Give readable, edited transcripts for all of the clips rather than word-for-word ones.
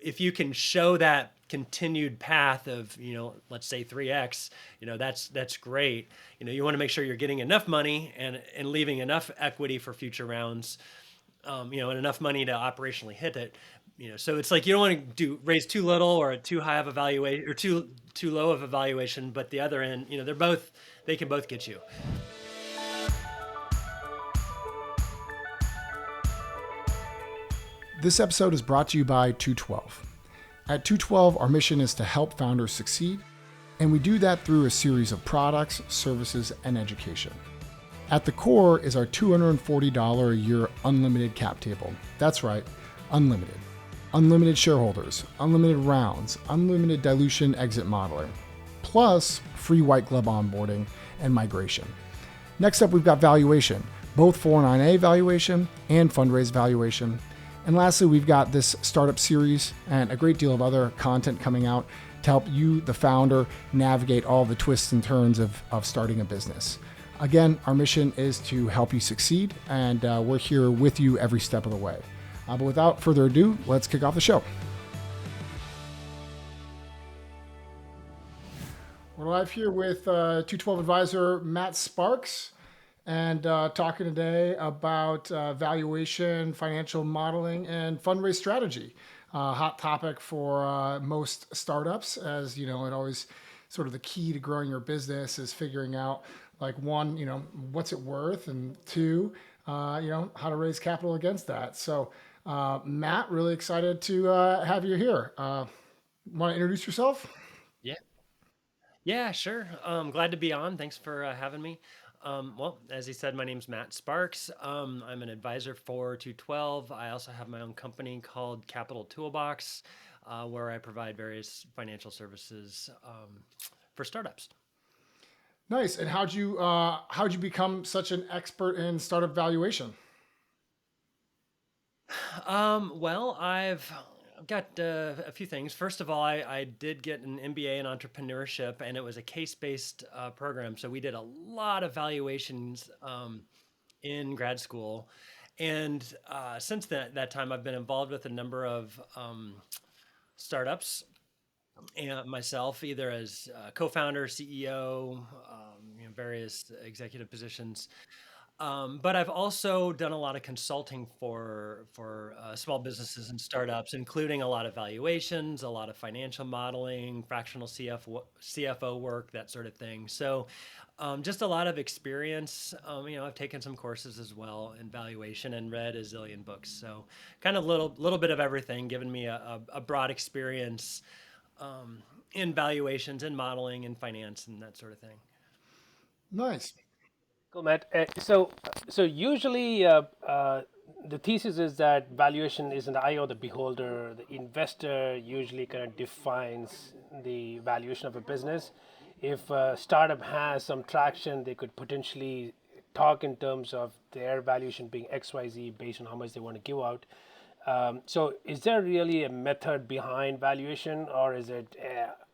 if you can show that continued path of, let's say 3x, that's great. You want to make sure you're getting enough money and leaving enough equity for future rounds, and enough money to operationally hit it. So it's like you don't want to raise too little or too high of a valuation or too low of a valuation, but the other end, they can both get you. This episode is brought to you by 212. At 212, our mission is to help founders succeed, and we do that through a series of products, services, and education. At the core is our $240 a year unlimited cap table. That's right, unlimited. Unlimited shareholders, unlimited rounds, unlimited dilution exit modeling, plus free white glove onboarding and migration. Next up, we've got valuation, both 409A valuation and fundraise valuation. And lastly, we've got this startup series and a great deal of other content coming out to help you, the founder, navigate all the twists and turns of starting a business. Again, our mission is to help you succeed, and we're here with you every step of the way. But without further ado, let's kick off the show. We're live here with 212 Advisor Matt Sparks, and talking today about valuation, financial modeling, and fundraise strategy. Hot topic for most startups, as you know, it always sort of the key to growing your business is figuring out, like, one, what's it worth, and two, how to raise capital against that. So, Matt, really excited to have you here. Want to introduce yourself? Yeah. Yeah, sure. Glad to be on. Thanks for having me. Well, as he said, my name's Matt Sparks. I'm an advisor for 212. I also have my own company called Capital Toolbox, where I provide various financial services for startups. Nice. And how'd you become such an expert in startup valuation? Well, I've got a few things. First of all, I did get an MBA in entrepreneurship, and it was a case-based program. So we did a lot of valuations in grad school. And since that time, I've been involved with a number of startups and myself, either as co-founder, CEO, various executive positions. But I've also done a lot of consulting for small businesses and startups, including a lot of valuations, a lot of financial modeling, fractional CFO work, that sort of thing. So, just a lot of experience. I've taken some courses as well in valuation and read a zillion books. So, kind of little bit of everything, given me a broad experience in valuations and modeling and finance and that sort of thing. Nice. Cool, Matt. So usually the thesis is that valuation is in the eye of the beholder. The investor usually kind of defines the valuation of a business. If a startup has some traction, they could potentially talk in terms of their valuation being XYZ based on how much they want to give out. So is there really a method behind valuation, or is it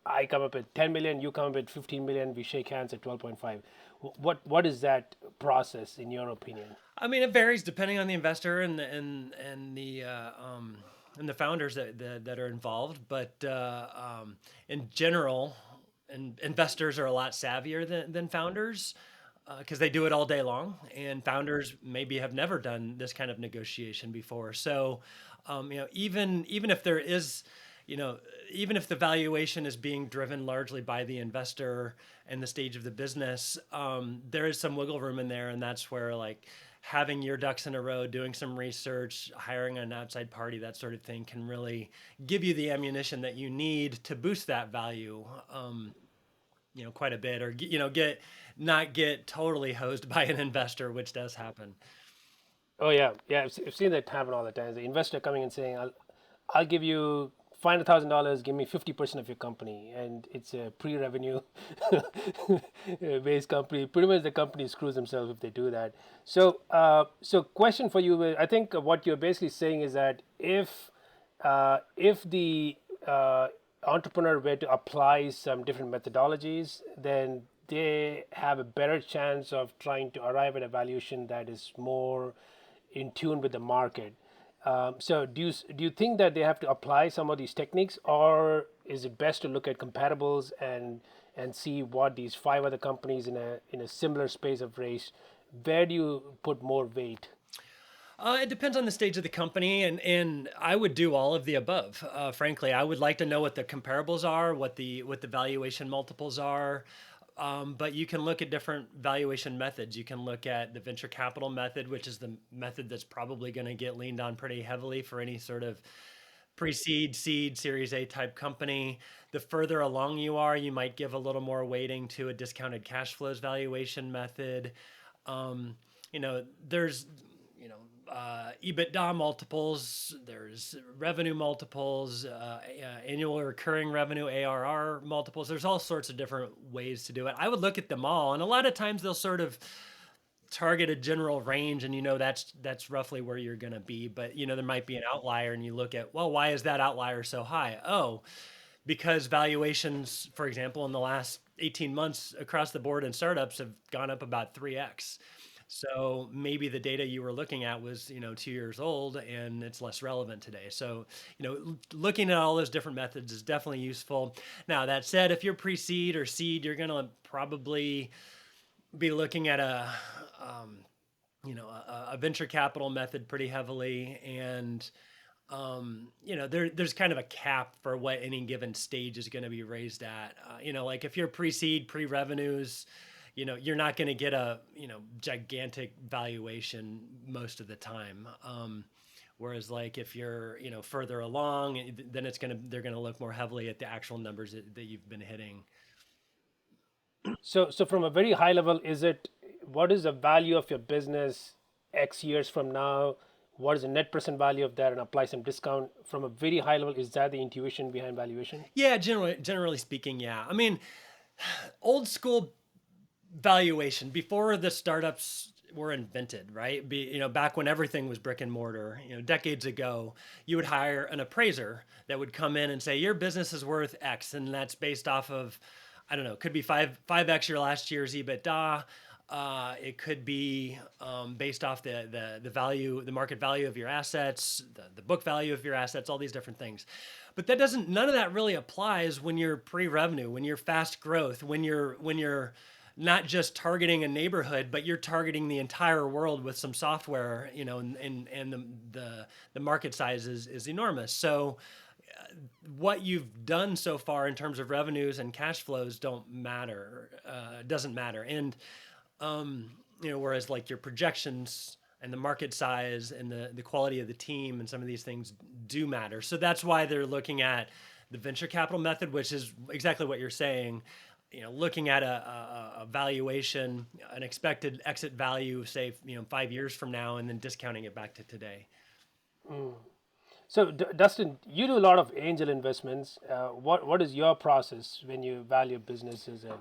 I come up with 10 million, you come up with 15 million, we shake hands at 12.5? What is that process in your opinion? I mean, it varies depending on the investor and the founders that are involved. But in general, investors are a lot savvier than founders because they do it all day long, and founders maybe have never done this kind of negotiation before. So, even if there is, you know, even if the valuation is being driven largely by the investor and the stage of the business, there is some wiggle room in there, and that's where, like, having your ducks in a row, doing some research, hiring an outside party, that sort of thing can really give you the ammunition that you need to boost that value, quite a bit, or get not get totally hosed by an investor, which does happen. Oh yeah, yeah. I've seen that happen all the time. The investor coming and saying, I'll give you $500,000, give me 50% of your company," and it's a pre-revenue based company. Pretty much the company screws themselves if they do that. So question for you: I think what you're basically saying is that if the entrepreneur were to apply some different methodologies, then they have a better chance of trying to arrive at a valuation that is more in tune with the market. So do you think that they have to apply some of these techniques, or is it best to look at comparables and see what these five other companies in a similar space of race? Where do you put more weight? It depends on the stage of the company, and I would do all of the above. Frankly, I would like to know what the comparables are, what the valuation multiples are. But you can look at different valuation methods. You can look at the venture capital method, which is the method that's probably going to get leaned on pretty heavily for any sort of pre-seed, seed, Series A type company. The further along you are, you might give a little more weighting to a discounted cash flows valuation method. Um, there's EBITDA multiples, there's revenue multiples, annual recurring revenue ARR multiples. There's all sorts of different ways to do it. I would look at them all, and a lot of times they'll sort of target a general range, and that's roughly where you're going to be. But there might be an outlier, and you look at, well, why is that outlier so high? Oh, because valuations, for example, in the last 18 months across the board in startups have gone up about 3x. So maybe the data you were looking at was, 2 years old and it's less relevant today. So, looking at all those different methods is definitely useful. Now, that said, if you're pre-seed or seed, you're going to probably be looking at a venture capital method pretty heavily. And, there's kind of a cap for what any given stage is going to be raised at. Like if you're pre-seed, pre-revenues, you're not going to get a, gigantic valuation most of the time. Whereas like if you're, further along, then they're going to look more heavily at the actual numbers that you've been hitting. So from a very high level, what is the value of your business X years from now? What is the net present value of that, and apply some discount from a very high level? Is that the intuition behind valuation? Yeah, generally speaking, yeah. I mean, old school valuation before the startups were invented, right? Back when everything was brick and mortar, decades ago, you would hire an appraiser that would come in and say your business is worth X, and that's based off of, I don't know, it could be 5x your last year's EBITDA. It could be based off the value, the market value of your assets, the book value of your assets, all these different things. But none of that really applies when you're pre-revenue, when you're fast growth, when you're not just targeting a neighborhood, but you're targeting the entire world with some software, and the market size is enormous. So what you've done so far in terms of revenues and cash flows doesn't matter. And whereas like your projections and the market size and the quality of the team and some of these things do matter. So that's why they're looking at the venture capital method, which is exactly what you're saying. Looking at a valuation, an expected exit value, say, 5 years from now, and then discounting it back to today. So, Dustin, you do a lot of angel investments. What is your process when you value businesses, and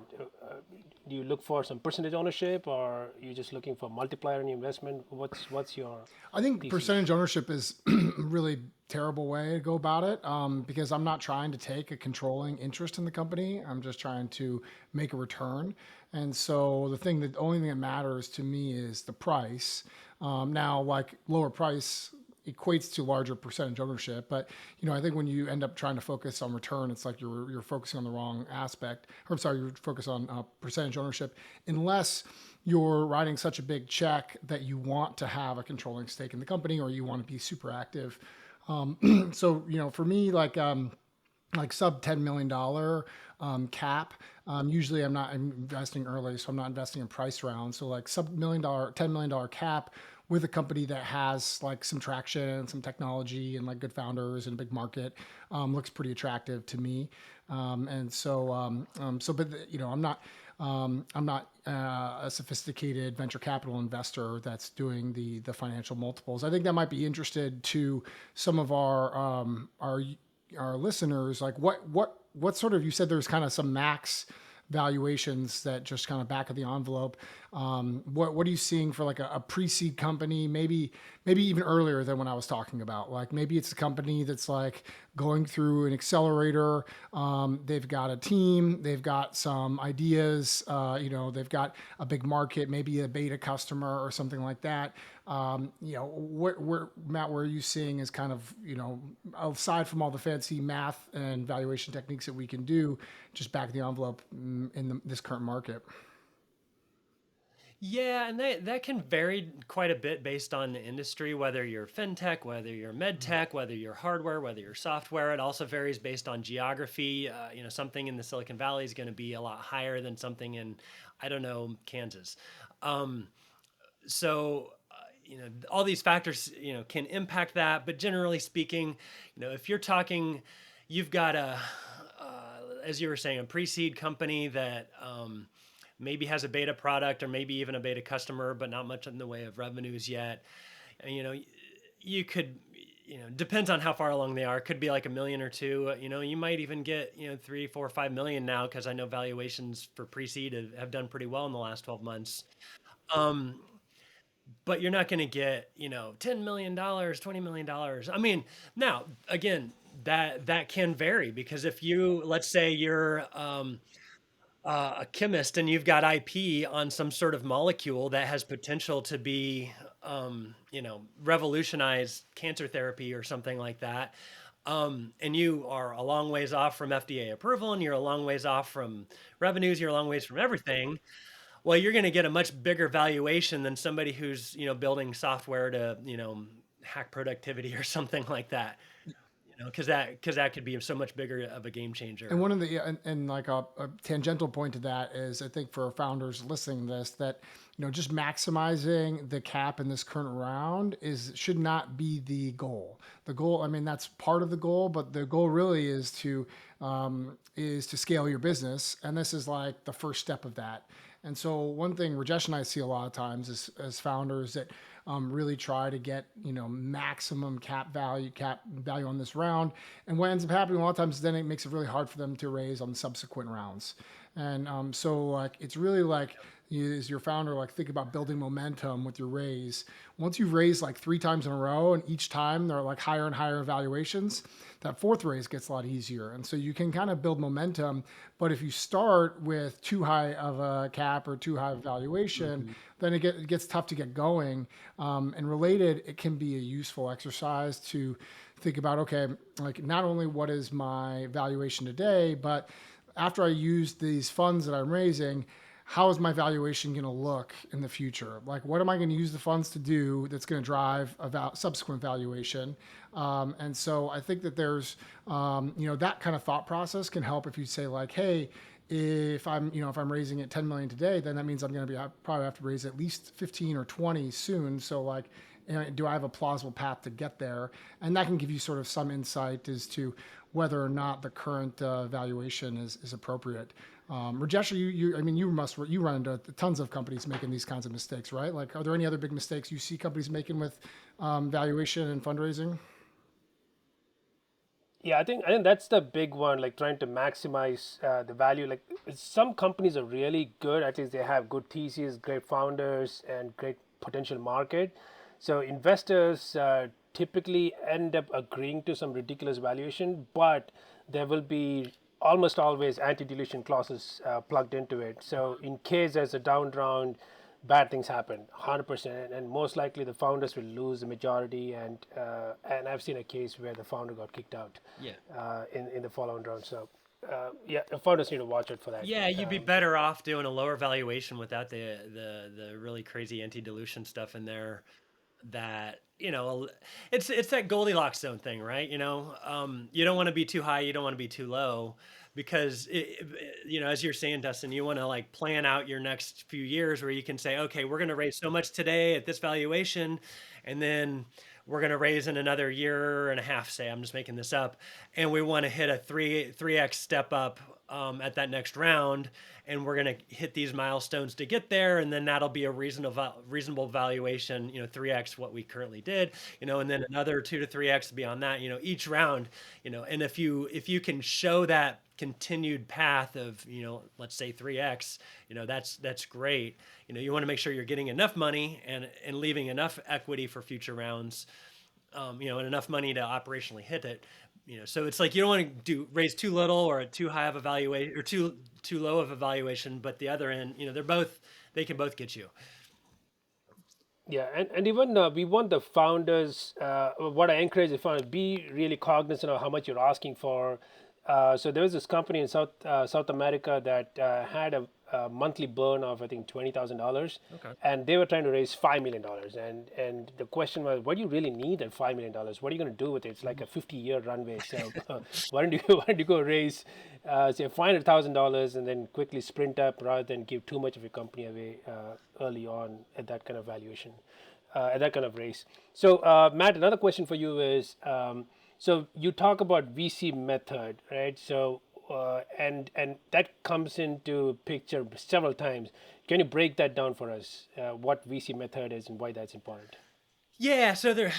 do you look for some percentage ownership, or are you just looking for multiplier in your investment? What's your I think thesis? percentage ownership is a really terrible way to go about it, because I'm not trying to take a controlling interest in the company. I'm just trying to make a return. And so the only thing that matters to me is the price. Now, like lower price equates to larger percentage ownership, but I think when you end up trying to focus on return, it's like you're focusing on the wrong aspect. Or I'm sorry, you're focused on percentage ownership, unless you're writing such a big check that you want to have a controlling stake in the company, or you want to be super active. So for me, like sub $10 million cap. Usually I'm investing early, so I'm not investing in price rounds. So like sub $10 million cap with a company that has like some traction, some technology, and like good founders and a big market, looks pretty attractive to me. But I'm not a sophisticated venture capital investor that's doing the financial multiples. I think that might be interested to some of our listeners. Like what sort of, you said there's kind of some max valuations that just kind of back of the envelope. What are you seeing for like a pre-seed company? Maybe even earlier than when I was talking about. Like maybe it's a company that's like going through an accelerator. They've got a team. They've got some ideas. They've got a big market, maybe a beta customer or something like that. Matt, where are you seeing is kind of, aside from all the fancy math and valuation techniques that we can do, just back of the envelope in this current market? Yeah, and that can vary quite a bit based on the industry, whether you're fintech, whether you're med tech, whether you're hardware, whether you're software. It also varies based on geography. Something in the Silicon Valley is going to be a lot higher than something in, I don't know, Kansas. Um, all these factors, can impact that. But generally speaking, if you're talking, you've got as you were saying, a pre-seed company that maybe has a beta product or maybe even a beta customer, but not much in the way of revenues yet. And, you could, depends on how far along they are. It could be like a million or two. You might even get 3, 4, 5 million now, because I know valuations for pre-seed have done pretty well in the last 12 months. But you're not going to get $10 million, $20 million. I mean, now again, that can vary, because if you, let's say you're a chemist and you've got IP on some sort of molecule that has potential to be, revolutionize cancer therapy or something like that, and you are a long ways off from FDA approval, and you're a long ways off from revenues, you're a long ways from everything. Well, you're going to get a much bigger valuation than somebody who's, building software to, hack productivity or something like that. Because that could be so much bigger of a game And changer. one of the and like a tangential point to that is, I think for founders listening to this, that just maximizing the cap in this current round should not be the goal. The goal, I mean, that's part of the goal, but the goal really is to scale your business, and this is like the first step of that. And so one thing Rajesh and I see a lot of times is, as founders that really try to get maximum cap value on this round, and what ends up happening a lot of times is then it makes it really hard for them to raise on subsequent rounds. And so like it's really like, as your founder, like think about building momentum with your raise. Once you've raised like 3 times in a row, and each time they're like higher and higher valuations, that fourth raise gets a lot easier. And so you can kind of build momentum. But if you start with too high of a cap or too high of valuation, Mhm. then it gets tough to get going. And related, it can be a useful exercise to think about, okay, like not only what is my valuation today, but after I use these funds that I'm raising, how is my valuation going to look in the future? Like, what am I going to use the funds to do that's going to drive a subsequent valuation? And so I think that there's, that kind of thought process can help if you say like, hey, if I'm raising it 10 million today, then that means I'm going to I probably have to raise at least 15 or 20 soon. So like, do I have a plausible path to get there? And that can give you sort of some insight as to whether or not the current valuation is appropriate. Rajesh, I mean, you run into tons of companies making these kinds of mistakes, right? Like, are there any other big mistakes you see companies making with valuation and fundraising? Yeah, I think that's the big one, like trying to maximize the value. Like some companies are really good, at least they have good theses, great founders, and great potential market. So investors typically end up agreeing to some ridiculous valuation, but there will be almost always anti-dilution clauses plugged into it. So in case there's a down round, bad things happen 100%, and most likely the founders will lose the majority, and I've seen a case where the founder got kicked out Yeah. in the following round. So yeah, the founders need to watch it for that. Yeah, you'd be better off doing a lower valuation without the really crazy anti-dilution stuff in there. That, it's that Goldilocks zone thing, right? You don't want to be too high, you don't want to be too low, because as you're saying, Dustin, you want to like plan out your next few years where you can say, okay, we're going to raise so much today at this valuation, and then we're going to raise in another year and a half, say, I'm just making this up, and we want to hit a 3x step up at that next round, and we're going to hit these milestones to get there, and then that'll be a reasonable valuation, 3x what we currently did, and then another 2 to 3x beyond that, each round, and if you can show that continued path of, let's say 3x, that's great. You want to make sure you're getting enough money and leaving enough equity for future rounds, and enough money to operationally hit it. So it's like you don't want to raise too little or too high of a valuation, or too low of a valuation, but the other end, they can both get you. Yeah, and even we want the founders. What I encourage the founders, be really cognizant of how much you're asking for. So there was this company in South America that had a monthly burn of I think $20,000, Okay. and they were trying to raise $5 million. And the question was, what do you really need at $5 million? What are you going to do with it? It's like a 50-year runway. So why don't you go raise say $500,000 and then quickly sprint up rather than give too much of your company away early on at that kind of valuation, at that kind of race. So Matt, another question for you is, so you talk about VC method, right? So and that comes into picture several times. Can you break that down for us? What VC method is and why that's important? Yeah, so there,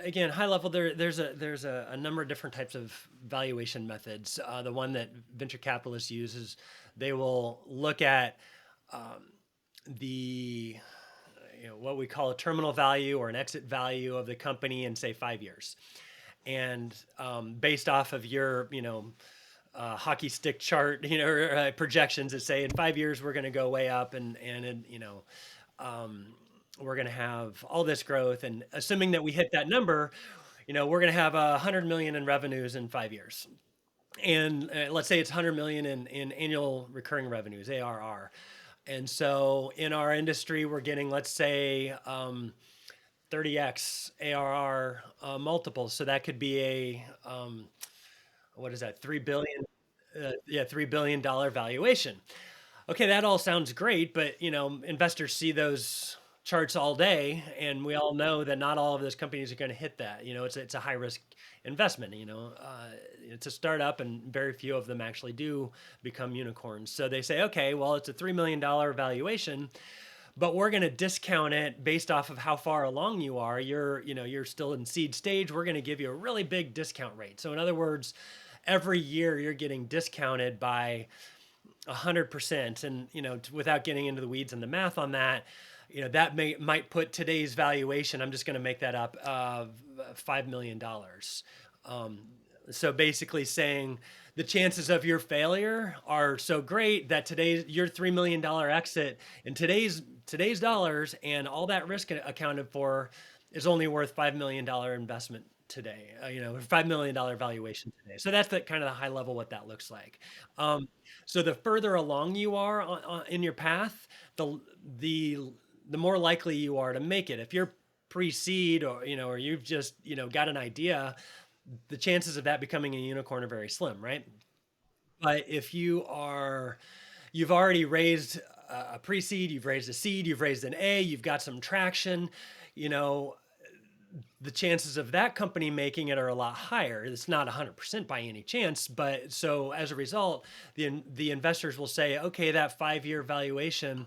again, high level, there's a number of different types of valuation methods. The one that venture capitalists use is they will look at the what we call a terminal value or an exit value of the company in say 5 years, and based off of your hockey stick chart, projections that say in 5 years we're going to go way up, and we're going to have all this growth, and assuming that we hit that number, we're going to have 100 million in revenues in 5 years, and let's say it's 100 million in annual recurring revenues, ARR. And so in our industry, we're getting, let's say, 30x ARR multiples. So that could be a what is that, 3 billion? Yeah, $3 billion valuation. Okay, that all sounds great, but investors see those charts all day, and we all know that not all of those companies are going to hit that. It's a high risk investment. It's a startup, and very few of them actually do become unicorns. So they say, okay, well, it's a $3 million valuation, but we're going to discount it based off of how far along you are. You're still in seed stage. We're going to give you a really big discount rate. So in other words, every year you're getting discounted by 100%. And without getting into the weeds and the math on that, that might put today's valuation, I'm just going to make that up, $5 million. So basically saying the chances of your failure are so great that your $3 million exit in today's dollars, and all that risk accounted for, is only worth $5 million investment today. $5 million valuation today. So that's the kind of the high level what that looks like. So the further along you are in your path, the more likely you are to make it. If you're pre-seed, or you've just got an idea, the chances of that becoming a unicorn are very slim, right? But if you've already raised a pre-seed, you've raised a seed, you've raised an A, you've got some traction, the chances of that company making it are a lot higher. It's not 100% by any chance, but so as a result, the investors will say, okay, that 5-year valuation,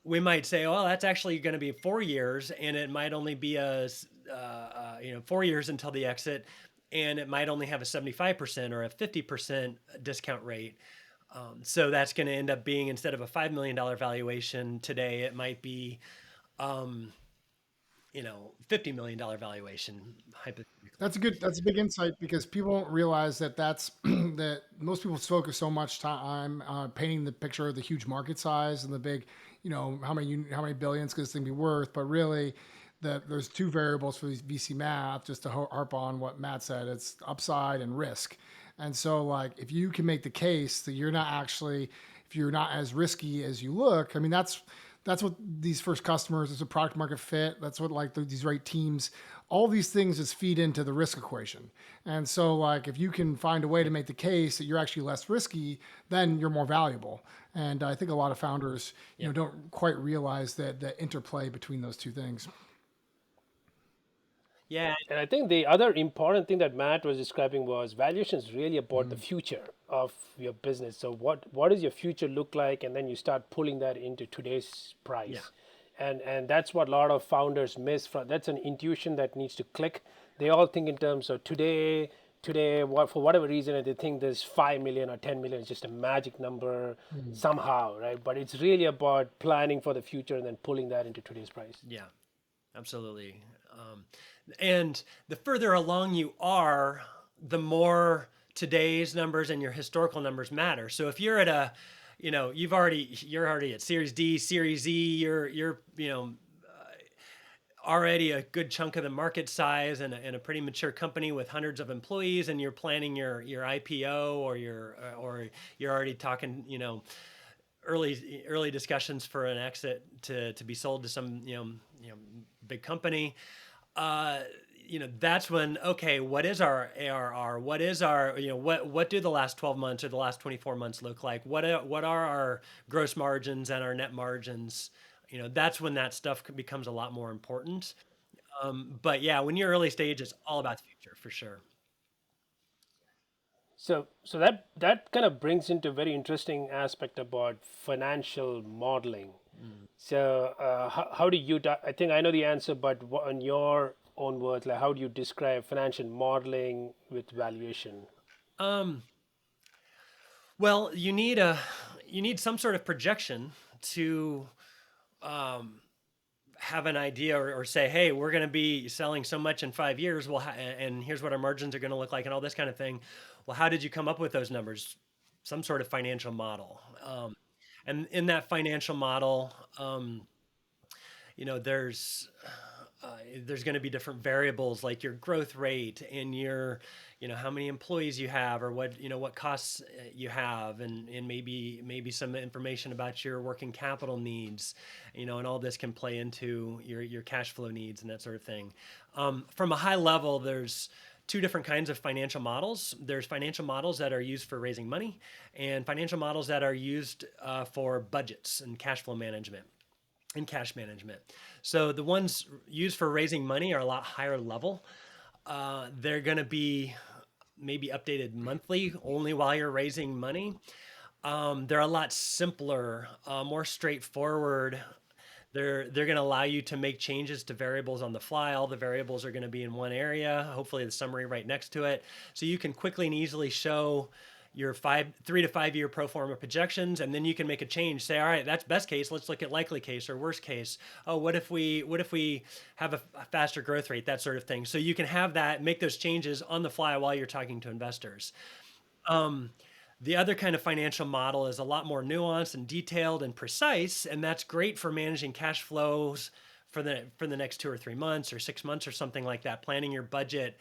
we might say, well, that's actually going to be 4 years, and it might only be 4 years until the exit, and it might only have a 75% or a 50% discount rate. So that's going to end up being, instead of a $5 million valuation today, it might be $50 million valuation, hypothetically. That's a big insight because people don't realize that that most people focus so much time painting the picture of the huge market size and the big, how many billions could this thing be worth, but really there's two variables for VC math, just to harp on what Matt said. It's upside and risk. And so like, if you can make the case that if you're not as risky as you look, I mean, that's what these first customers, is a product market fit. That's what these right teams, all these things just feed into the risk equation. And so like, if you can find a way to make the case that you're actually less risky, then you're more valuable. And I think a lot of founders, don't quite realize that the interplay between those two things. Yeah. And I think the other important thing that Matt was describing was valuation is really about the future of your business. So what does your future look like? And then you start pulling that into today's Yeah. price. And that's what a lot of founders miss from. That's an intuition that needs to click. They all think in terms of today, for whatever reason, they think this 5 million or 10 million is just a magic number somehow, right? But it's really about planning for the future and then pulling that into today's price. Yeah, absolutely. And the further along you are, the more today's numbers and your historical numbers matter. So if you're at you're already at Series D, Series E, you're already a good chunk of the market size and a pretty mature company with hundreds of employees, and you're planning your IPO, or you're already talking, early discussions for an exit to be sold to some big company. uh, that's when, okay, what is our ARR? What is our, what do the last 12 months or the last 24 months look like? What are our gross margins and our net margins? That's when that stuff becomes a lot more important. But yeah, when you're early stage, it's all about the future for sure. So that kind of brings into a very interesting aspect about financial modeling. Mm. So how do you? I think I know the answer, but in your own words, like how do you describe financial modeling with valuation? Um, well, you need some sort of projection to have an idea, or say, hey, we're going to be selling so much in 5 years. Well, and here's what our margins are going to look like, and all this kind of thing. Well, how did you come up with those numbers? Some sort of financial model. And in that financial model, you know, there's there's going to be different variables like your growth rate and your, how many employees you have, or what costs you have, and maybe some information about your working capital needs, and all this can play into your cash flow needs and that sort of thing. From a high level, there's two different kinds of financial models. There's financial models that are used for raising money, and financial models that are used for budgets and cash flow management and cash management. So the ones used for raising money are a lot higher level. They're going to be maybe updated monthly only while you're raising money. They're a lot simpler, more straightforward. They're going to allow you to make changes to variables on the fly. All the variables are going to be in one area, hopefully the summary right next to it. So you can quickly and easily show your 3 to 5 year pro forma projections, and then you can make a change. Say, all right, that's best case. Let's look at likely case or worst case. Oh, what if we have a faster growth rate? That sort of thing. So you can have that, make those changes on the fly while you're talking to investors. The other kind of financial model is a lot more nuanced and detailed and precise, and that's great for managing cash flows for the next 2 or 3 months or 6 months or something like that. Planning your budget,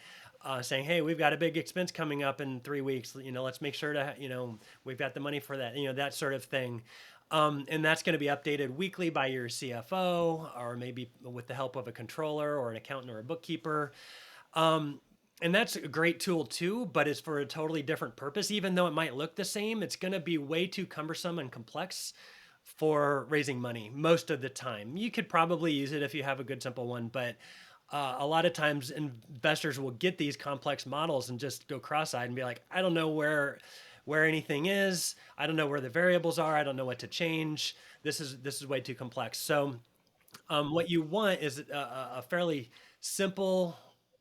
saying, "Hey, we've got a big expense coming up in 3 weeks. Let's make sure to, we've got the money for that. That sort of thing." And that's going to be updated weekly by your CFO, or maybe with the help of a controller or an accountant or a bookkeeper. And that's a great tool too, but it's for a totally different purpose. Even though it might look the same, it's going to be way too cumbersome and complex for raising money most of the time. You could probably use it if you have a good simple one, but a lot of times investors will get these complex models and just go cross-eyed and be like, I don't know where anything is. I don't know where the variables are. I don't know what to change. This is way too complex. So what you want is a fairly simple,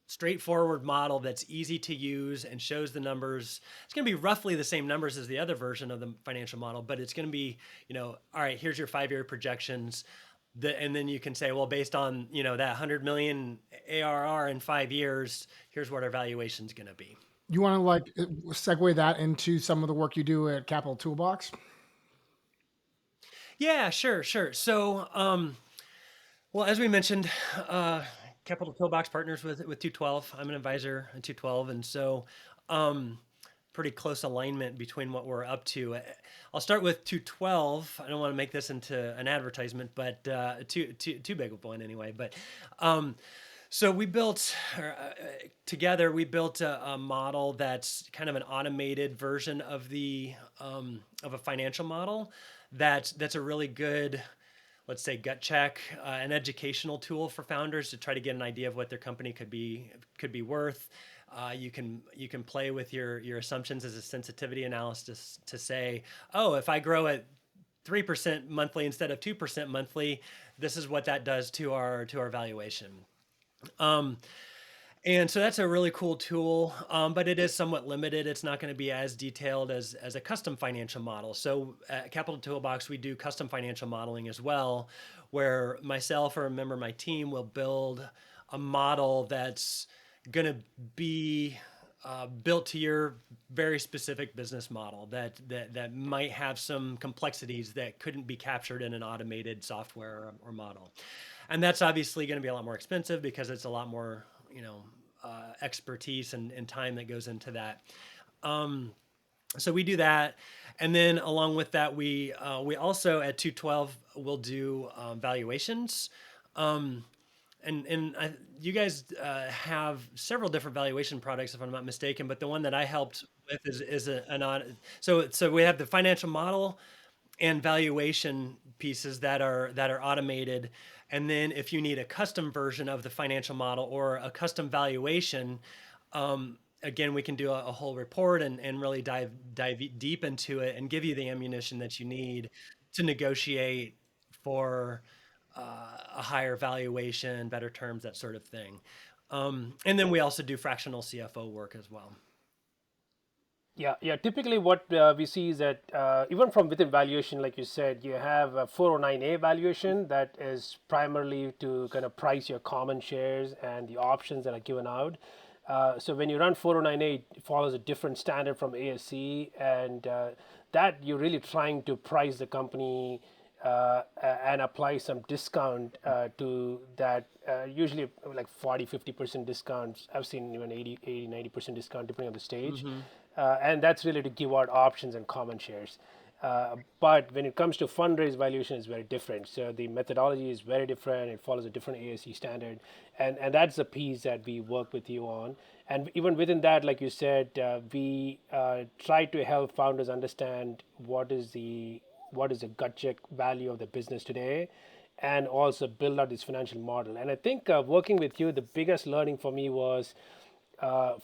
straightforward model that's easy to use and shows the numbers. It's going to be roughly the same numbers as the other version of the financial model, but it's going to be, all right, here's your 5 year projections. And then you can say, well, based on, that 100 million ARR in 5 years, here's what our valuation is going to be. You want to like segue that into some of the work you do at Capital Toolbox? Yeah, sure, sure. So, well, as we mentioned, uh, Capital Toolbox partners with 212. I'm an advisor at 212, and so pretty close alignment between what we're up to. I'll start with 212. I don't want to make this into an advertisement, but too big of one anyway. But so we built together. We built a model that's kind of an automated version of a financial model. That's a really good, let's say, gut check, an educational tool for founders to try to get an idea of what their company could be worth. You can play with your assumptions as a sensitivity analysis to say, oh, if I grow at 3% monthly instead of 2% monthly, this is what that does to our valuation. And so that's a really cool tool, but it is somewhat limited. It's not going to be as detailed as a custom financial model. So at Capital Toolbox, we do custom financial modeling as well, where myself or a member of my team will build a model that's going to be built to your very specific business model that might have some complexities that couldn't be captured in an automated software or model. and that's obviously going to be a lot more expensive because it's a lot more, expertise and time that goes into that. So we do that, and then along with that, we also at 212 will do valuations. And you guys have several different valuation products, if I'm not mistaken. But the one that I helped with is an audit. So we have the financial model and valuation pieces that are automated. And then if you need a custom version of the financial model or a custom valuation, again, we can do a whole report and really dive deep into it and give you the ammunition that you need to negotiate for a higher valuation, better terms, that sort of thing. And then we also do fractional CFO work as well. Yeah, yeah. Typically, what we see is that even from within valuation, like you said, you have a 409A valuation that is primarily to kind of price your common shares and the options that are given out. So when you run 409A, it follows a different standard from ASC, and that you're really trying to price the company and apply some discount to that, usually like 40-50% discounts. I've seen even 80-90% discount depending on the stage. Mm-hmm. And that's really to give out options and common shares. But when it comes to fundraise valuation, is very different. So the methodology is very different. It follows a different ASC standard, and that's the piece that we work with you on. And even within that, like you said, we try to help founders understand what is the gut check value of the business today, and also build out this financial model. And I think working with you, the biggest learning for me was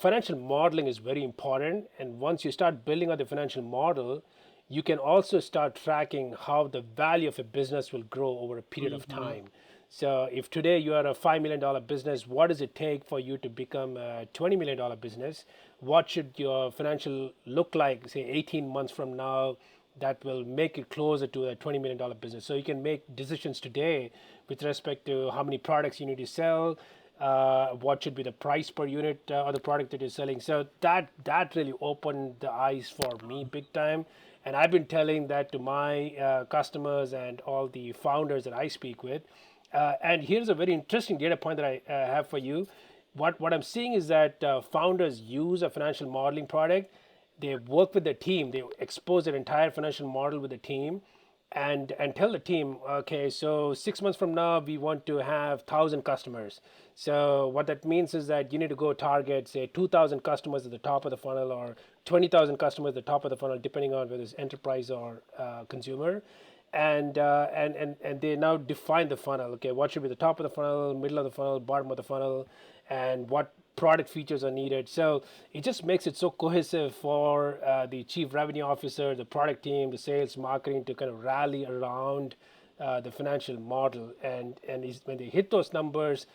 financial modeling is very important. And once you start building out the financial model, you can also start tracking how the value of a business will grow over a period of Mm-hmm. time. So if today you are a $5 million business, what does it take for you to become a $20 million business? What should your financial look like, say 18 months from now, that will make it closer to a $20 million business? So you can make decisions today with respect to how many products you need to sell, what should be the price per unit of the product that you're selling. So that really opened the eyes for me big time. And I've been telling that to my customers and all the founders that I speak with. And here's a very interesting data point that I have for you. What I'm seeing is that founders use a financial modeling product. They work with the team. They expose their entire financial model with the team, and tell the team, okay, so 6 months from now we want to have 1,000 customers. So what that means is that you need to go target, say, 2,000 customers at the top of the funnel, or 20,000 customers at the top of the funnel, depending on whether it's enterprise or consumer. And they now define the funnel. Okay, what should be the top of the funnel, middle of the funnel, bottom of the funnel, and what product features are needed. So it just makes it so cohesive for the chief revenue officer, the product team, the sales, marketing to kind of rally around the financial model. And when they hit those numbers,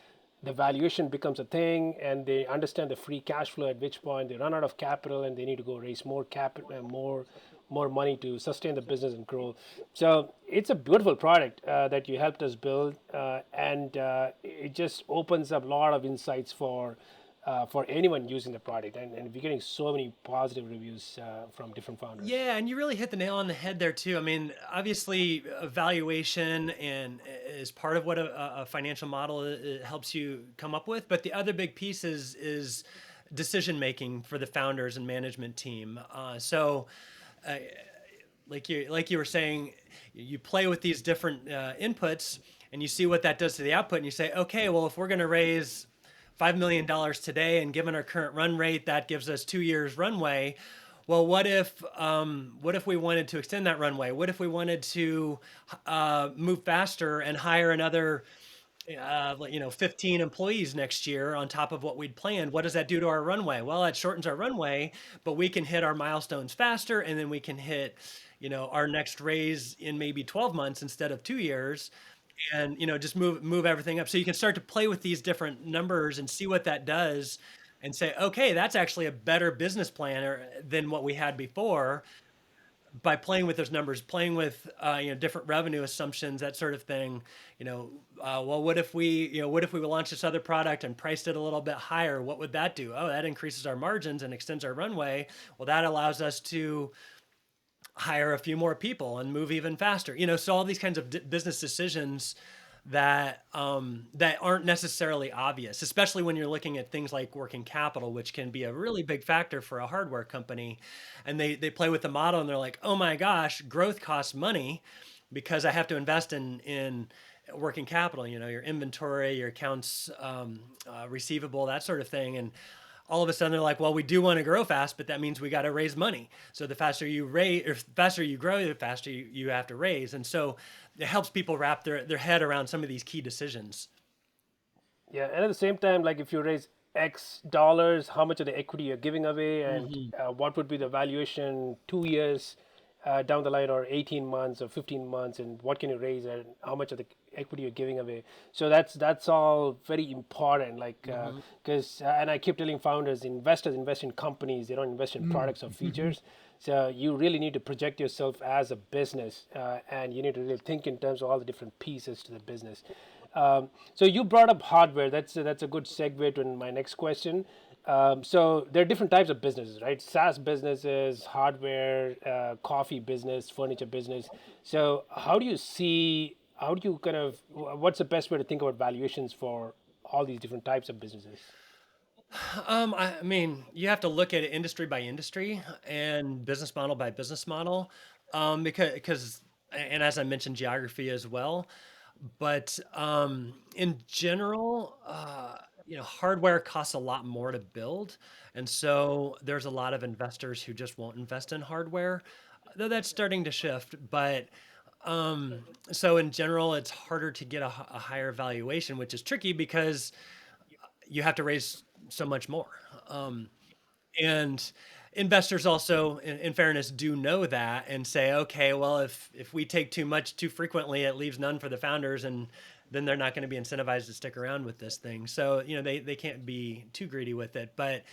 the valuation becomes a thing, and they understand the free cash flow, at which point they run out of capital and they need to go raise more capital and more money to sustain the business and grow. So it's a beautiful product that you helped us build, and it just opens up a lot of insights for anyone using the product. And we're getting so many positive reviews from different founders. Yeah, and you really hit the nail on the head there too. I mean, obviously, evaluation and is part of what a financial model helps you come up with. But the other big piece is decision making for the founders and management team. Like you were saying, you play with these different inputs, and you see what that does to the output, and you say, okay, well, if we're going to raise $5 million today, and given our current run rate, that gives us 2 years runway. Well, what if we wanted to extend that runway? What if we wanted to move faster and hire another 15 employees next year on top of what we'd planned? What does that do to our runway? Well, it shortens our runway, but we can hit our milestones faster, and then we can hit, our next raise in maybe 12 months instead of 2 years, and just move everything up. So you can start to play with these different numbers and see what that does, and say, okay, that's actually a better business plan than what we had before, by playing with those numbers, playing with different revenue assumptions, that sort of thing. Well, what if we launch this other product and priced it a little bit higher? What would that do? Oh, that increases our margins and extends our runway. Well, that allows us to hire a few more people and move even faster. So all these kinds of business decisions that aren't necessarily obvious, especially when you're looking at things like working capital, which can be a really big factor for a hardware company. And they play with the model and they're like, oh my gosh, growth costs money because I have to invest in working capital, your inventory, your accounts receivable, that sort of thing. And all of a sudden they're like, well, we do want to grow fast, but that means we got to raise money. So the faster you raise, or faster you grow, the faster you have to raise. And so it helps people wrap their head around some of these key decisions. Yeah, and at the same time, like if you raise X dollars, how much of the equity you're giving away, and Hmm. what would be the valuation 2 years down the line, or 18 months, or 15 months, and what can you raise, and how much of the equity you're giving away. So that's all very important. Like Hmm. because and I keep telling founders, investors invest in companies; they don't invest in products or features. So you really need to project yourself as a business, and you need to really think in terms of all the different pieces to the business. So you brought up hardware. That's a good segue to my next question. So there are different types of businesses, right? SaaS businesses, hardware, coffee business, furniture business. So how do you see? How do you kind of? What's the best way to think about valuations for all these different types of businesses? I mean, you have to look at it industry by industry and business model by business model, because, and as I mentioned, geography as well. But in general, hardware costs a lot more to build, and so there's a lot of investors who just won't invest in hardware, though that's starting to shift. But so in general, it's harder to get a higher valuation, which is tricky because you have to raise so much more. Um, and investors also, in fairness, do know that and say, okay, well, if we take too much too frequently, it leaves none for the founders, and then they're not going to be incentivized to stick around with this thing. So they can't be too greedy with it. But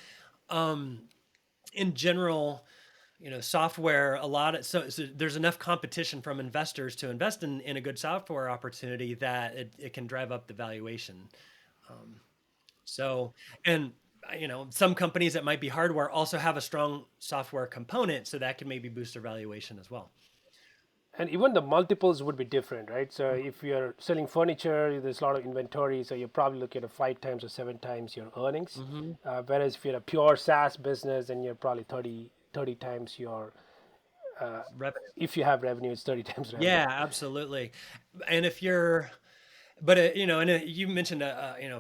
in general, software, so there's enough competition from investors to invest in a good software opportunity that it can drive up the valuation. So, and some companies that might be hardware also have a strong software component, so that can maybe boost their valuation as well. And even the multiples would be different, right? So if you're selling furniture, there's a lot of inventory, so you're probably looking at 5 times or 7 times your earnings. Hmm. Whereas if you're a pure SaaS business, then you're probably 30 times your, Revenue. if you have revenue, it's 30 times revenue. Yeah, absolutely. And if you're, but and you mentioned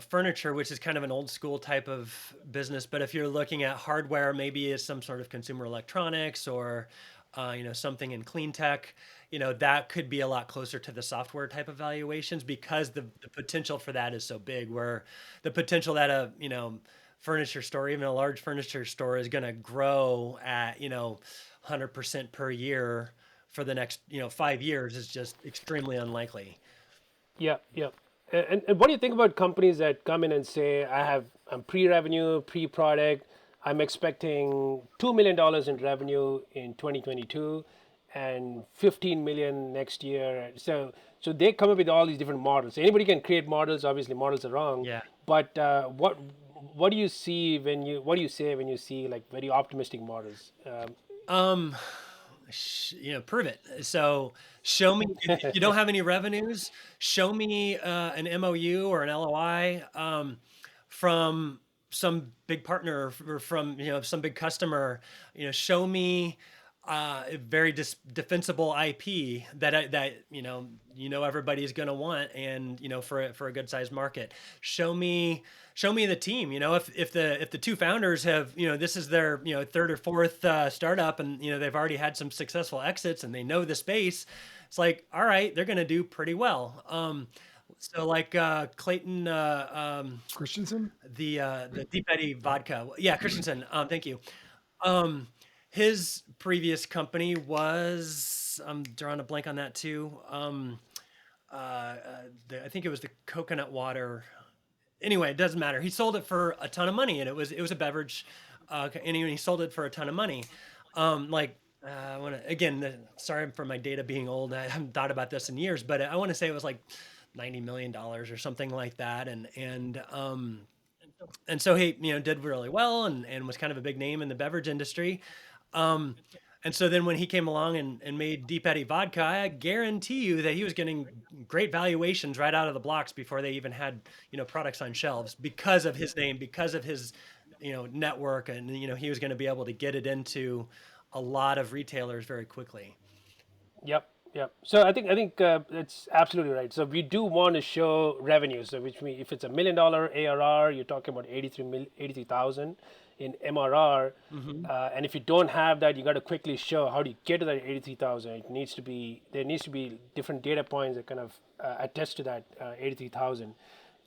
furniture, which is kind of an old school type of business. But if you're looking at hardware, maybe it's some sort of consumer electronics or something in clean tech. That could be a lot closer to the software type of valuations because the potential for that is so big. Where the potential that a furniture store, even a large furniture store, is going to grow at 100% per year for the next 5 years is just extremely unlikely. Yeah, yeah. And what do you think about companies that come in and say, I'm pre-revenue, pre-product, I'm expecting $2 million in revenue in 2022 and 15 million next year. So they come up with all these different models. Anybody can create models. Obviously, models are wrong. Yeah. But what do you see what do you say when you see like very optimistic models? Um, Prove it. So show me if you don't have any revenues, show me an MOU or an LOI from some big partner or from some big customer. Show me a very defensible IP that everybody's going to want, and for a good sized market. Show me the team. If the two founders have this is their third or fourth startup, and they've already had some successful exits and they know the space. It's like, all right, they're going to do pretty well. So like Clayton, Christensen? the Deep Eddy vodka. Yeah, Christensen. Thank you. Um, his previous company was, I'm drawing a blank on that too. I think it was the coconut water. Anyway, it doesn't matter. He sold it for a ton of money, and it was a beverage, and he sold it for a ton of money. Like I want to again, sorry for my data being old. I haven't thought about this in years, but I want to say it was like $90 million or something like that, and so he did really well and was kind of a big name in the beverage industry. And so then when he came along and made Deep Eddy vodka, I guarantee you that he was getting great valuations right out of the blocks before they even had, products on shelves because of his name, because of his, network, and he was going to be able to get it into a lot of retailers very quickly. Yep, yep. So I think it's absolutely right. So we do want to show revenue. So which means if it's $1 million ARR, you're talking about 83,000 in MRR. Hmm. And if you don't have that, you got to quickly show how do you get to that 83,000. There needs to be different data points that kind of attest to that 83,000.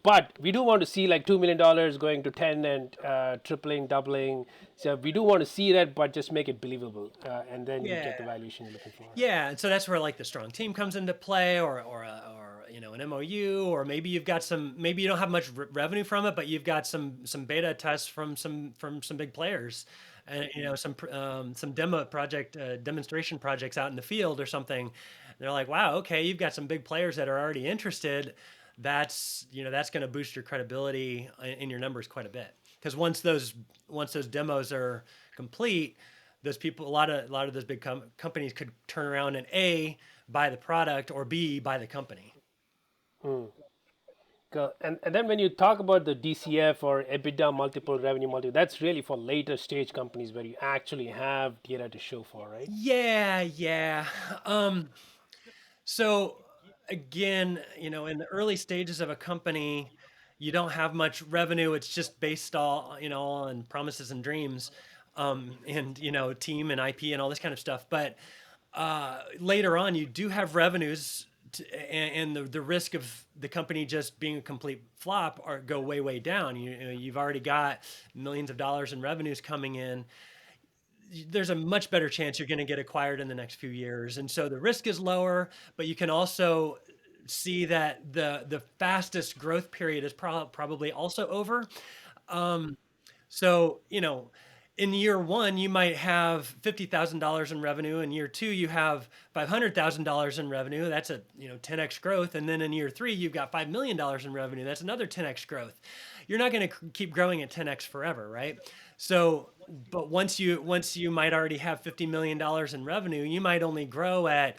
But we do want to see like $2 million going to 10 and tripling, doubling. So we do want to see that, but just make it believable, and then you get the Yeah. valuation you're looking for. Yeah, and so that's where like the strong team comes into play, or an MOU, or maybe you've got maybe you don't have much revenue from it, but you've got some beta tests from some big players, and some demonstration projects out in the field or something. They're like, wow, okay, you've got some big players that are already interested. That's going to boost your credibility in your numbers quite a bit, because once those demos are complete, those people, a lot of those big companies could turn around and A, buy the product, or B, buy the company. And then when you talk about the DCF or EBITDA multiple, revenue multiple, that's really for later stage companies where you actually have data to show for, right? Yeah, yeah. Um, so again, in the early stages of a company, you don't have much revenue. It's just based all on promises and dreams, and team and IP and all this kind of stuff. But later on, you do have revenues, and the risk of the company just being a complete flop or go way down. You've already got millions of dollars in revenues coming in. There's a much better chance you're going to get acquired in the next few years, and so the risk is lower. But you can also see that the fastest growth period is probably also over. So, in year one, you might have $50,000 in revenue. In year two, you have $500,000 in revenue. That's a 10x growth. And then in year three, you've got $5 million in revenue. That's another 10x growth. You're not going to keep growing at 10x forever, right? So, but once you might already have $50 million in revenue, you might only grow at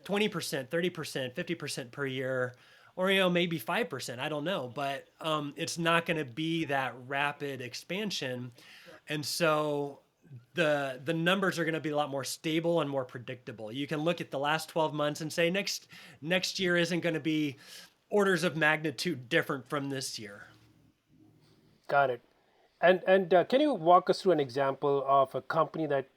20%, 30%, 50% per year, or maybe 5%. I don't know, but it's not going to be that rapid expansion, and so the numbers are going to be a lot more stable and more predictable. You can look at the last 12 months and say next year isn't going to be orders of magnitude different from this year. Got it. And can you walk us through an example of a company that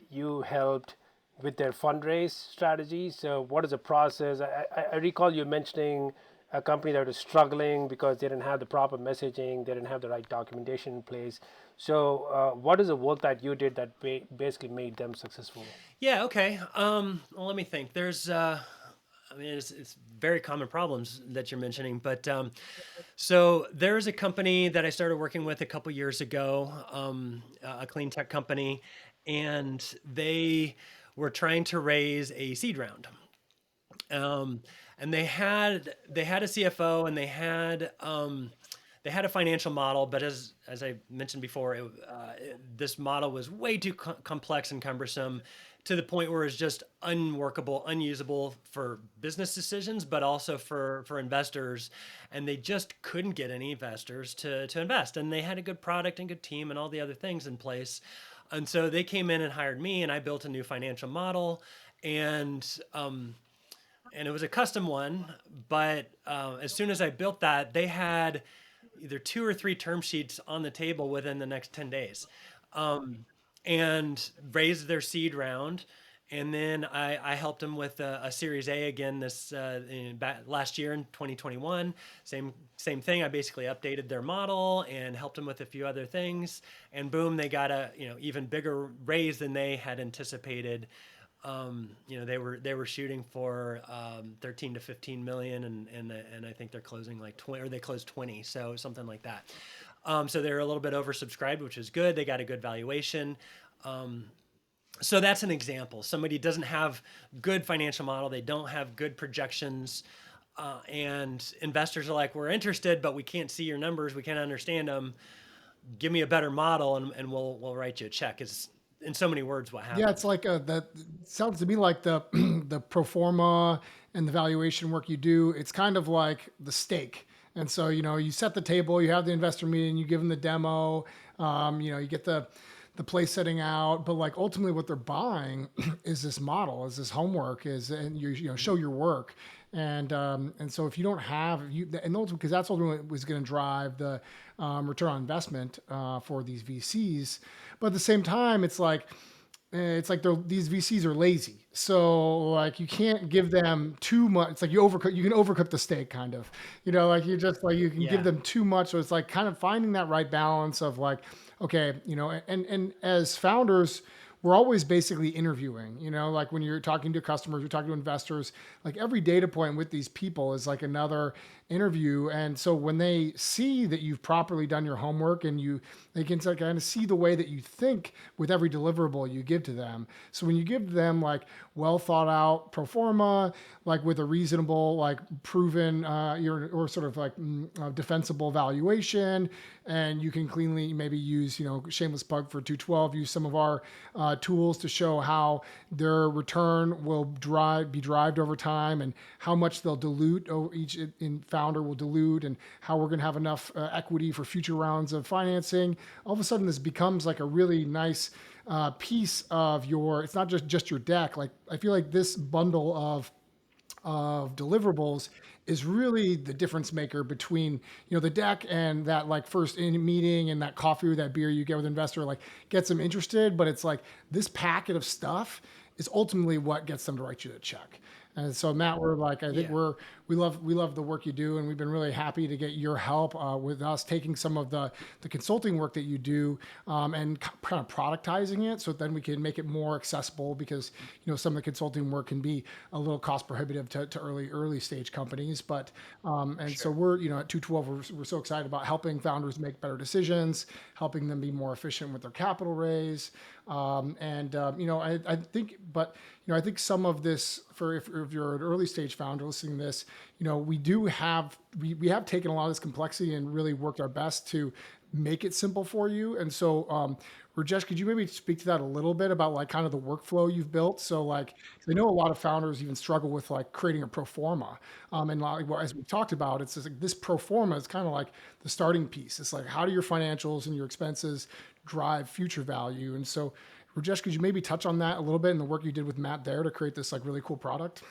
you helped with their fundraise strategy? So what is the process? I recall you mentioning a company that was struggling because they didn't have the proper messaging, they didn't have the right documentation in place. So what is the work that you did that basically made them successful? Yeah, okay. Well, let me think. I mean, it's very common problems that you're mentioning, but so there's a company that I started working with a couple years ago, a clean tech company, and they were trying to raise a seed round. Um, and they had a CFO, and they had a financial model, but as I mentioned before, this model was way too complex and cumbersome, to the point where it's just unworkable, unusable for business decisions, but also for investors. And they just couldn't get any investors to invest. And they had a good product and good team and all the other things in place. And so they came in and hired me, and I built a new financial model. And and it was a custom one. But as soon as I built that, they had either two or three term sheets on the table within the next 10 days, and raised their seed round. And then I helped them with a Series A again last year in 2021. Same thing. I basically updated their model and helped them with a few other things. And boom, they got a even bigger raise than they had anticipated. They were shooting for 13 to 15 million, and I think they're closing like 20, or they closed 20, so something like that. So they're a little bit oversubscribed, which is good. They got a good valuation. So that's an example. Somebody doesn't have good financial model. They don't have good projections. And investors are like, we're interested, but we can't see your numbers. We can't understand them. Give me a better model, and we'll write you a check. Is in so many words what Yeah, it's happened. like that sounds to me like the the pro forma and the valuation work you do. It's kind of like the steak. And so, you set the table, you have the investor meeting, you give them the demo, you get the place setting out, but like ultimately what they're buying is this model, is this homework, is and you show your work. And so if you don't have you and those because that's ultimately what was going to drive the return on investment for these VCs. But at the same time, it's like these VCs are lazy. So like you can't give them too much. It's like you can overcook the steak kind of, like you can give Yeah, them too much. So it's like kind of finding that right balance of like, okay, and as founders, we're always basically interviewing, like when you're talking to customers, you're talking to investors, like every data point with these people is like another interview. And so when they see that you've properly done your homework and they can kind of see the way that you think with every deliverable you give to them. So when you give them like well thought out pro forma, like with a reasonable, like proven, or sort of like defensible valuation, and you can cleanly maybe use, shameless plug for 212, use some of our tools to show how their return will be derived over time and how much they'll dilute, each in founder will dilute, and how we're going to have enough equity for future rounds of financing. All of a sudden, this becomes like a really nice piece of it's not just your deck. Like I feel like this bundle of deliverables is really the difference maker between the deck and that like first in meeting and that coffee or that beer you get with an investor, like gets them interested. But it's like this packet of stuff is ultimately what gets them to write you the check. And so Matt, we're like, I think yeah, we love the work you do, and we've been really happy to get your help with us taking some of the consulting work that you do and kind of productizing it, so then we can make it more accessible because some of the consulting work can be a little cost prohibitive to early stage companies. But and so sure, we're at 212 we're so excited about helping founders make better decisions, helping them be more efficient with their capital raise, and I think, but I think some of this for if you're an early stage founder listening to this, we have taken a lot of this complexity and really worked our best to make it simple for you. And so, Rajesh, could you maybe speak to that a little bit about like kind of the workflow you've built? So like, I know a lot of founders even struggle with like creating a pro forma. And like, well, as we talked about, it's just like this pro forma is kind of like the starting piece. It's like, how do your financials and your expenses drive future value? And so, Rajesh, could you maybe touch on that a little bit and the work you did with Matt there to create this like really cool product?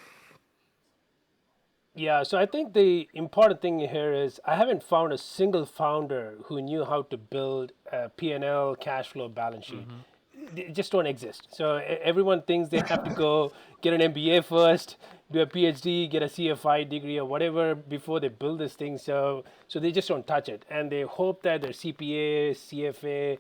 Yeah, so I think the important thing here is I haven't found a single founder who knew how to build a P&L cash flow balance sheet. hmm They just don't exist. So everyone thinks they have to go get an MBA first, do a PhD, get a CFI degree or whatever before they build this thing. So they just don't touch it, and they hope that their CPA, CFA,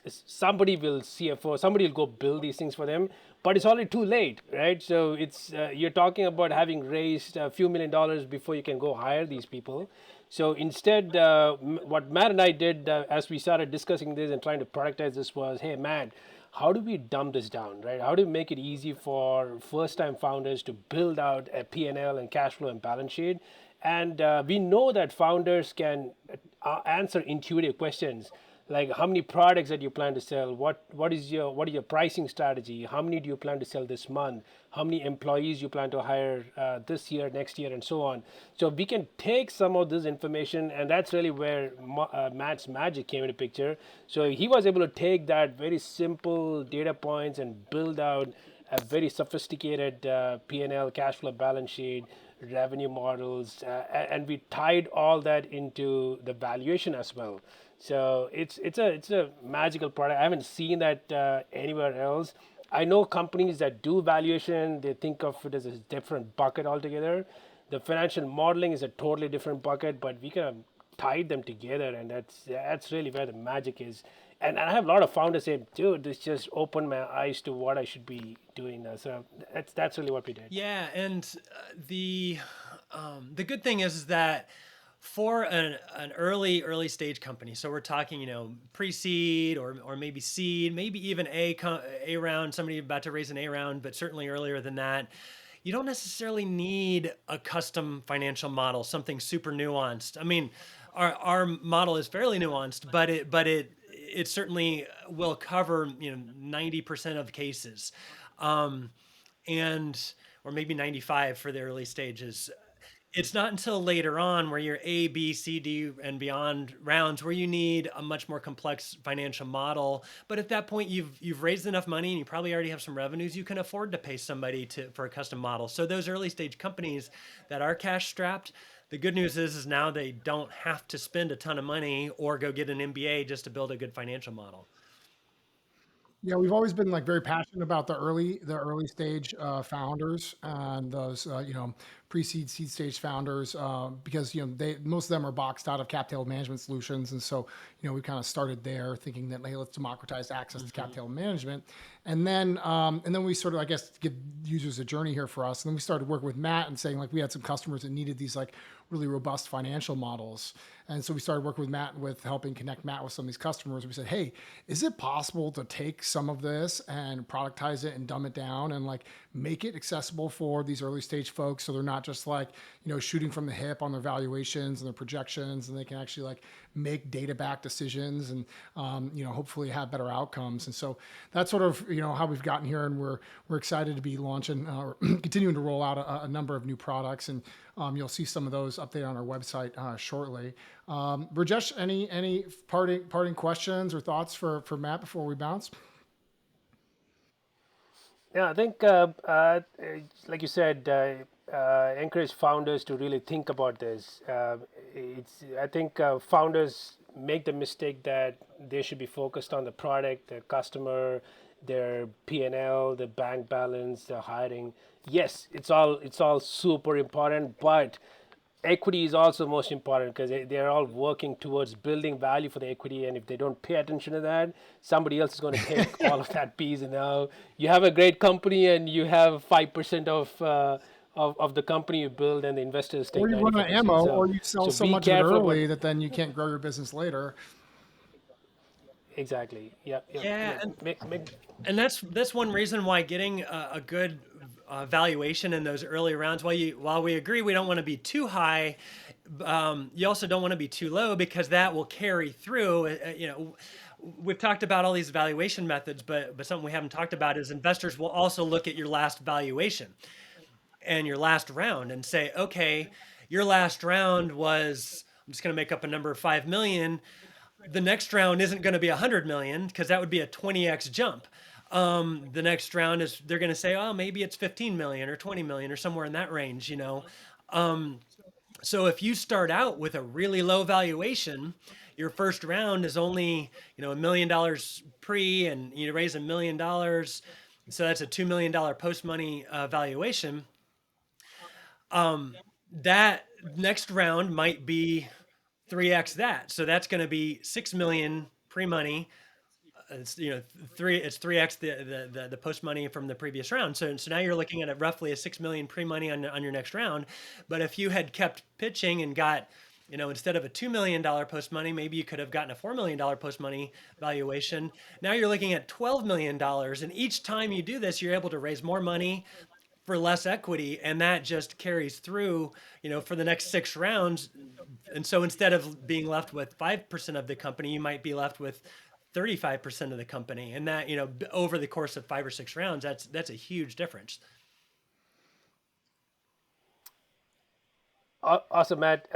somebody will CFO, somebody will go build these things for them. But it's already too late, right? So it's you're talking about having raised a few $1 million before you can go hire these people. So instead, what Matt and I did as we started discussing this and trying to productize this was, hey, Matt, how do we dumb this down, right? How do we make it easy for first-time founders to build out a P&L and cash flow and balance sheet? And we know that founders can answer intuitive questions like how many products that you plan to sell, what is your pricing strategy, how many do you plan to sell this month, how many employees you plan to hire this year, next year, and so on. So we can take some of this information, and that's really where Matt's magic came into picture. So he was able to take that very simple data points and build out a very sophisticated P&L, cash flow balance sheet, revenue models, and we tied all that into the valuation as well. So it's a magical product. I haven't seen that anywhere else. I know companies that do valuation, they think of it as a different bucket altogether. The financial modeling is a totally different bucket, but we kind of tied them together, and that's really where the magic is. And I have a lot of founders say, "Dude, this just opened my eyes to what I should be doing now." So that's really what we did. yeah. And the good thing is that for an early stage company, so we're talking pre-seed or maybe seed, maybe even a round, somebody about to raise an A round, but certainly earlier than that. You don't necessarily need a custom financial model, something super nuanced. I mean, our model is fairly nuanced, but it certainly will cover 90% of cases, um, and or maybe 95 for the early stages. It's not until later on where you're A, B, C, D, and beyond rounds where you need a much more complex financial model. But at that point, you've raised enough money and you probably already have some revenues. You can afford to pay somebody for a custom model. So those early stage companies that are cash strapped, the good news is now they don't have to spend a ton of money or go get an MBA just to build a good financial model. Yeah, we've always been like very passionate about the early stage founders and those pre-seed seed stage founders because they most of them are boxed out of cap table management solutions, and so we kind of started there thinking that, hey, let's democratize access to cap Hmm. table management, and then we sort of, I guess, give users a journey here for us, and then we started working with Matt and saying, like, we had some customers that needed these like really robust financial models. And so we started working with Matt with helping connect Matt with some of these customers. We said, hey, is it possible to take some of this and productize it and dumb it down and like make it accessible for these early stage folks so they're not just like, shooting from the hip on their valuations and their projections, and they can actually like make data backed decisions and, hopefully have better outcomes. And so that's sort of, how we've gotten here. And we're excited to be launching or continuing to roll out a number of new products. And you'll see some of those updated on our website shortly. Rajesh, any parting questions or thoughts for Matt before we bounce? Yeah, I think, like you said, encourage founders to really think about this. I think founders make the mistake that they should be focused on the product, the customer, their P&L, the bank balance, the hiring. Yes, it's all super important, but equity is also most important because they're all working towards building value for the equity, and if they don't pay attention to that, somebody else is going to take all of that piece, and now you have a great company and you have 5% of the company you build, and the investors Or take you run out of 95%. ammo, So or you sell so so be much of it careful about. early that then you can't grow your business later. Exactly. Yeah, yeah, Yeah, yeah. and Make and that's one reason why getting a good valuation in those early rounds. While we agree we don't want to be too high, you also don't want to be too low because that will carry through. We've talked about all these valuation methods, but something we haven't talked about is investors will also look at your last valuation and your last round and say, okay, your last round was, I'm just going to make up a number, 5 million. The next round isn't going to be 100 million because that would be a 20x jump. The next round is they're going to say, oh, maybe it's 15 million or 20 million or somewhere in that range. So if you start out with a really low valuation, your first round is only $1 million pre, and you raise $1 million. So that's a $2 million post money valuation. That next round might be 3x that. So that's going to be 6 million pre-money. It's it's 3x the post money from the previous round. So now you're looking at roughly a 6 million pre-money on your next round. But if you had kept pitching and got instead of a $2 million post money, maybe you could have gotten a $4 million post money valuation. Now you're looking at $12 million, and each time you do this, you're able to raise more money for less equity, and that just carries through for the next 6 rounds. And so instead of being left with 5% of the company, you might be left with 35% of the company, and that over the course of 5 or 6 rounds, that's a huge difference. Awesome, Matt.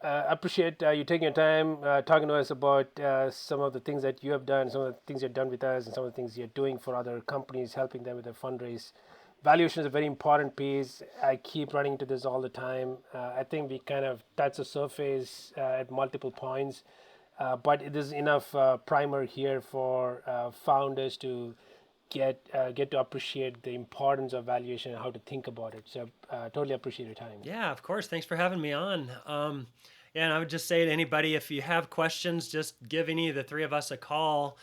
Appreciate you taking your time talking to us about some of the things that you have done, some of the things you've done with us, and some of the things you're doing for other companies, helping them with their fundraise. Valuation is a very important piece. I keep running into this all the time. I think we kind of touch the surface at multiple points, but it is enough primer here for founders to get to appreciate the importance of valuation and how to think about it. So totally appreciate your time. Yeah, of course. Thanks for having me on. Yeah, and I would just say to anybody, if you have questions, just give any of the three of us a call,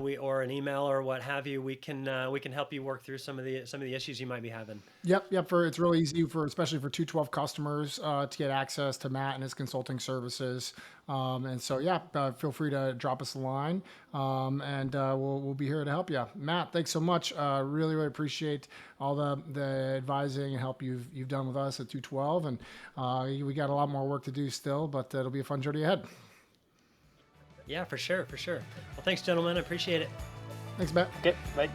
we or an email or what have you. We can help you work through some of the issues you might be having. Yep. For it's really easy for especially for 212 customers to get access to Matt and his consulting services. And so yeah, feel free to drop us a line, and we'll be here to help you. Matt, thanks so much. Really appreciate all the advising and help you've done with us at 212, and we got a lot more work to do still, but it'll be a fun journey ahead. Yeah, for sure, for sure. Well, thanks, gentlemen. I appreciate it. Thanks, Matt. Okay, bye.